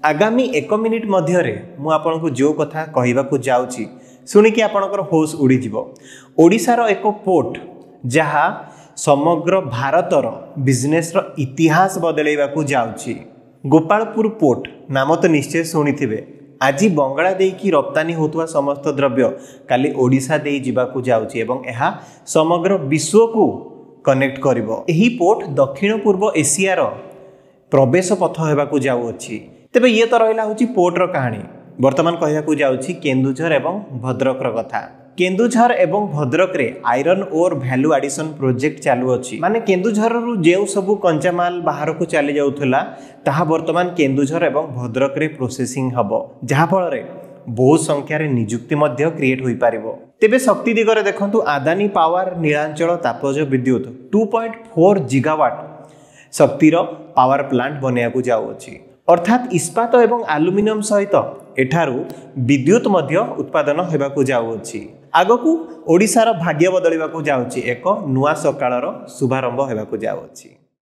आगामी 1 मिनिट मध्य मु आपनको जो कथा कहवाक जाऊँगी शुणिकी आपणकर होश उड़ीज। ओडिशार एक पोर्ट जहाँ समग्र भारतर बिजनेस इतिहास बदलैवाक जाऊँगी। गोपालपुर पोर्ट नाम तो निश्चय शुणिथिबे। आज बंगाला देकी रप्तानी होतुवा समस्त द्रव्य काली ओडिशा दे जिबाकू जाउची एवं एहा समग्र विश्व को कनेक्ट करिवो। एही पोर्ट दक्षिण पूर्व एशियार प्रवेश पथ हेबाकू जाउअछि। तेबे ये तो रहिला होची पोर्टर कहानी। वर्तमान कहवाकू जाउछि केन्दुझर एवं भद्रकर कथा। केन्दुझर एवं भद्रक रे iron ore value addition project चालू अछि। माने केन्दुझर रु जेउ सबु कंचामाल बाहर को चली जाउथला ताहा वर्तमान केन्दुझर एवं भद्रक रे प्रोसेसिंग हबो, जहा फल रे बहुत संख्या रे नियुक्ति मध्य क्रिएट होई पारिबो। तेबे शक्ति दिगरे देखंतु आदानी पावर नीलांचल तापज विद्युत 2.4 जिगावाट शक्तिर पावर प्लांट बनियाकू जाउअछि। अर्थात इस्पात एवं एल्युमिनियम सहित एठारू विद्युत मध्य उत्पादन हेबाकू जाउअछि। आगकू ओडिशार भाग्य बदलिबाकू जाउछि। एक नुआ सकाळर शुभारंभ हेबाकू जाउअछि।